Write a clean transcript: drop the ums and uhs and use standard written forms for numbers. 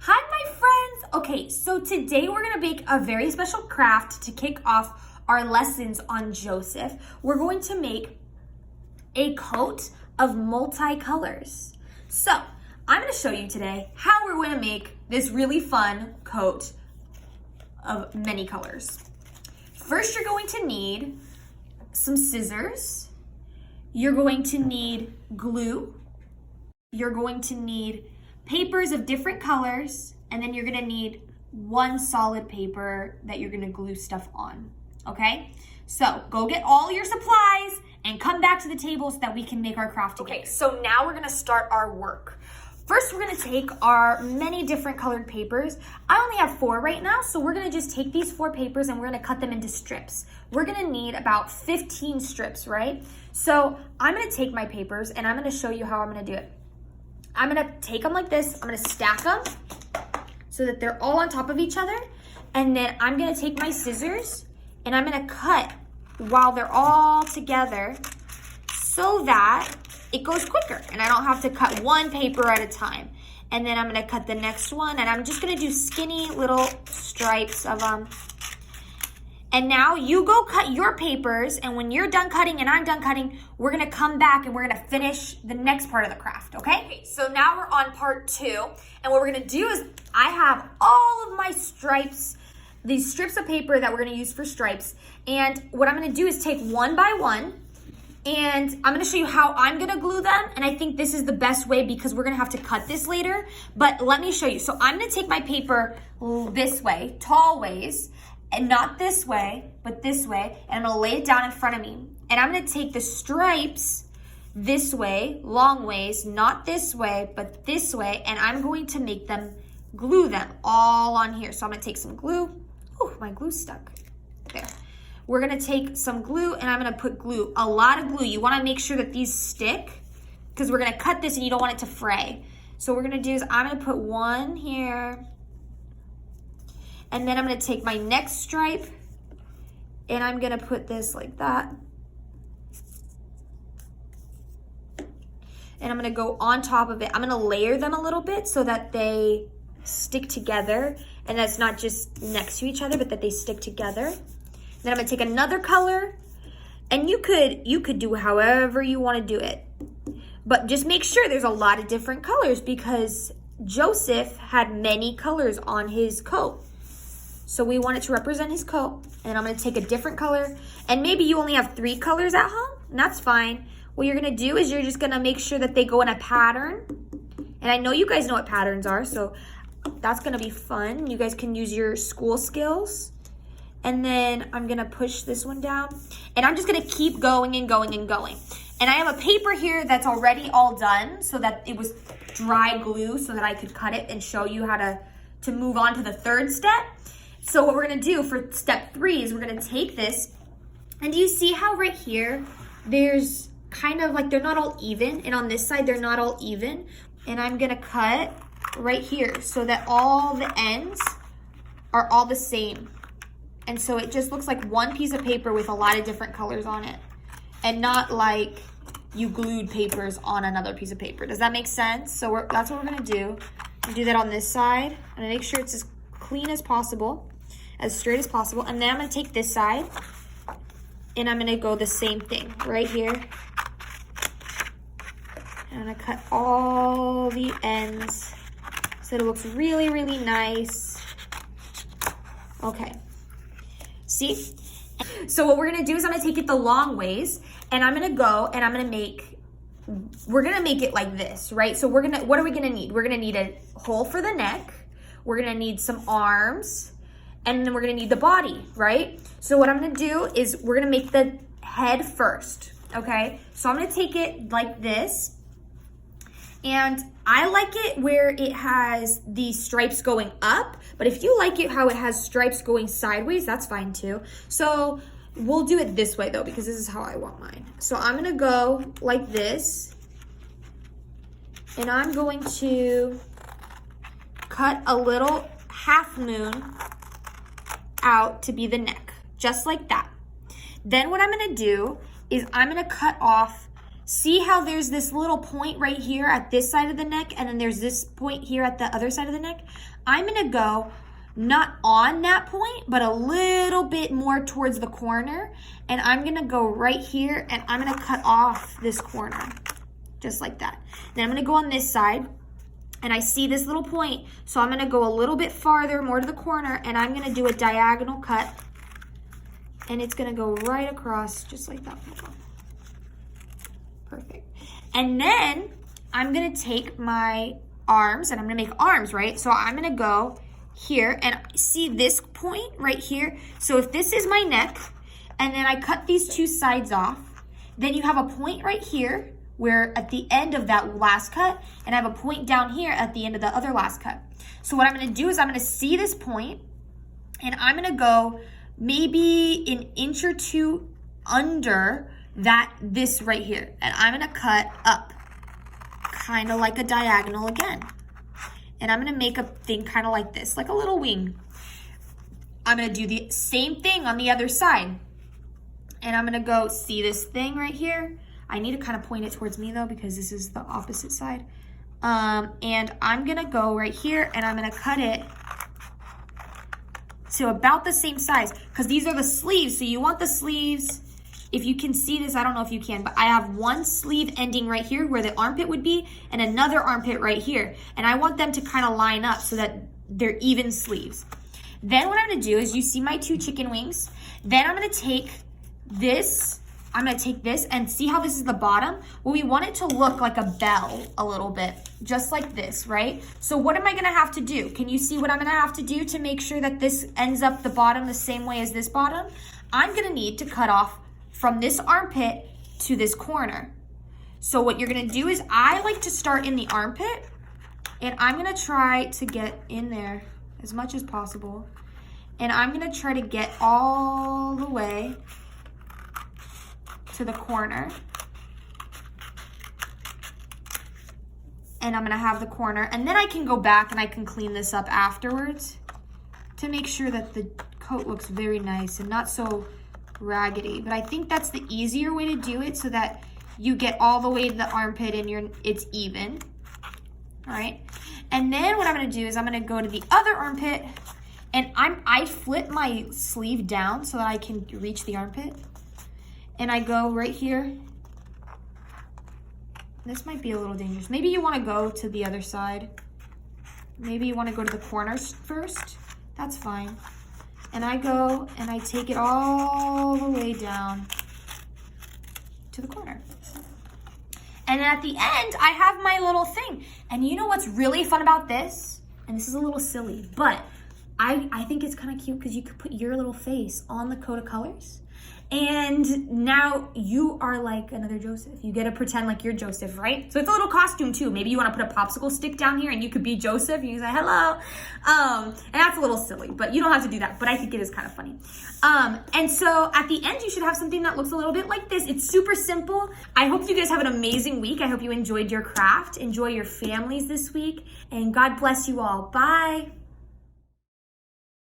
Hi, my friends. Okay, so today we're gonna make a very special craft to kick off our lessons on Joseph. We're going to make a coat of multicolors. So I'm gonna show you today how we're gonna make this really fun coat of many colors. First, you're going to need some scissors. You're going to need glue. You're going to need papers of different colors, and then you're gonna need one solid paper that you're gonna glue stuff on, okay? So go get all your supplies and come back to the table so that we can make our craft together. Okay, so now we're gonna start our work. First, we're gonna take our many different colored papers. I only have 4 right now, so we're gonna just take these 4 papers and we're gonna cut them into strips. We're gonna need about 15 strips, right? So I'm gonna take my papers and I'm gonna show you how I'm gonna do it. I'm gonna take them like this, I'm gonna stack them so that they're all on top of each other, and then I'm gonna take my scissors and I'm gonna cut while they're all together so that it goes quicker and I don't have to cut one paper at a time. And then I'm gonna cut the next one and I'm just gonna do skinny little stripes of them. And now you go cut your papers, and when you're done cutting and I'm done cutting, we're gonna come back and we're gonna finish the next part of the craft, okay? So now we're on part 2, and what we're gonna do is I have all of my stripes, these strips of paper that we're gonna use for stripes, and what I'm gonna do is take one by one, and I'm gonna show you how I'm gonna glue them, and I think this is the best way because we're gonna have to cut this later, but let me show you. So I'm gonna take my paper this way, tall ways, and not this way, but this way, and I'm gonna lay it down in front of me. And I'm gonna take the stripes this way, long ways, not this way, but this way, and I'm going to make them, glue them all on here. So I'm gonna take some glue. Oh, my glue's stuck. There. We're gonna take some glue and I'm gonna put glue, a lot of glue. You wanna make sure that these stick because we're gonna cut this and you don't want it to fray. So what we're gonna do is I'm gonna put one here, and then I'm gonna take my next stripe and I'm gonna put this like that. And I'm gonna go on top of it. I'm gonna layer them a little bit so that they stick together and that's not just next to each other, but that they stick together. Then I'm gonna take another color, and you could do however you wanna do it. But just make sure there's a lot of different colors because Joseph had many colors on his coat. So we want it to represent his coat. And I'm gonna take a different color. And maybe you only have 3 colors at home, and that's fine. What you're gonna do is you're just gonna make sure that they go in a pattern. And I know you guys know what patterns are, so that's gonna be fun. You guys can use your school skills. And then I'm gonna push this one down. And I'm just gonna keep going and going and going. And I have a paper here that's already all done so that it was dry glue so that I could cut it and show you how to move on to the 3rd step. So what we're gonna do for step 3 is we're gonna take this, and do you see how right here, there's kind of like, they're not all even, and on this side, they're not all even. And I'm gonna cut right here so that all the ends are all the same. And so it just looks like one piece of paper with a lot of different colors on it, and not like you glued papers on another piece of paper. Does that make sense? So that's what we're gonna do. Do that on this side. I'm gonna make sure it's as clean as possible, as straight as possible. And then I'm gonna take this side and I'm gonna go the same thing right here. And I'm gonna cut all the ends so that it looks really, really nice. Okay, see? So what we're gonna do is I'm gonna take it the long ways and I'm gonna go and we're gonna make it like this, right? So what are we gonna need? We're gonna need a hole for the neck. We're gonna need some arms, and then we're gonna need the body, right? So what I'm gonna do is we're gonna make the head first, okay? So I'm gonna take it like this, and I like it where it has the stripes going up, but if you like it how it has stripes going sideways, that's fine too. So we'll do it this way though, because this is how I want mine. So I'm gonna go like this, and I'm going to cut a little half moon out to be the neck, just like that. Then what I'm gonna do is I'm gonna cut off See how there's this little point right here at this side of the neck, and then there's this point here at the other side of the neck? I'm gonna go not on that point, but a little bit more towards the corner. And I'm gonna go right here and I'm gonna cut off this corner, just like that. Then I'm gonna go on this side and I see this little point. So I'm gonna go a little bit farther, more to the corner, and I'm gonna do a diagonal cut. And it's gonna go right across, just like that. Perfect. And then I'm gonna take my arms and I'm gonna make arms, right? So I'm gonna go here and see this point right here. So if this is my neck and then I cut these two sides off, then you have a point right here where at the end of that last cut, and I have a point down here at the end of the other last cut. So what I'm gonna do is I'm gonna see this point and I'm gonna go maybe an inch or two under this right here. And I'm gonna cut up, kind of like a diagonal again. And I'm gonna make a thing kind of like this, like a little wing. I'm gonna do the same thing on the other side. And I'm gonna go see this thing right here. I need to kind of point it towards me though, because this is the opposite side. And I'm gonna go right here and I'm gonna cut it to about the same size, because these are the sleeves. So you want the sleeves, if you can see this, I don't know if you can, but I have one sleeve ending right here where the armpit would be and another armpit right here. And I want them to kind of line up so that they're even sleeves. Then what I'm gonna do is, you see my two chicken wings. Then I'm gonna take this, and see how this is the bottom? Well, we want it to look like a bell a little bit, just like this, right? So what am I gonna have to do? Can you see what I'm gonna have to do to make sure that this ends up the bottom the same way as this bottom? I'm gonna need to cut off from this armpit to this corner. So what you're gonna do is, I like to start in the armpit and I'm gonna try to get in there as much as possible. And I'm gonna try to get all the way to the corner. And I'm gonna have the corner, and then I can go back and I can clean this up afterwards to make sure that the coat looks very nice and not so raggedy. But I think that's the easier way to do it, so that you get all the way to the armpit and it's even. All right. And then what I'm gonna do is I'm gonna go to the other armpit, and I flip my sleeve down so that I can reach the armpit. And I go right here. This might be a little dangerous. Maybe you wanna go to the other side. Maybe you wanna go to the corners first. That's fine. And I go and I take it all the way down to the corner. And then at the end, I have my little thing. And you know what's really fun about this? And this is a little silly, but I think it's kind of cute because you could put your little face on the coat of colors. And now you are like another Joseph. You get to pretend like you're Joseph, right? So it's a little costume too. Maybe you want to put a popsicle stick down here and you could be Joseph and you say hello. And that's a little silly, but you don't have to do that. But I think it is kind of funny. And so at the end, you should have something that looks a little bit like this. It's super simple. I hope you guys have an amazing week. I hope you enjoyed your craft. Enjoy your families this week. And God bless you all. Bye.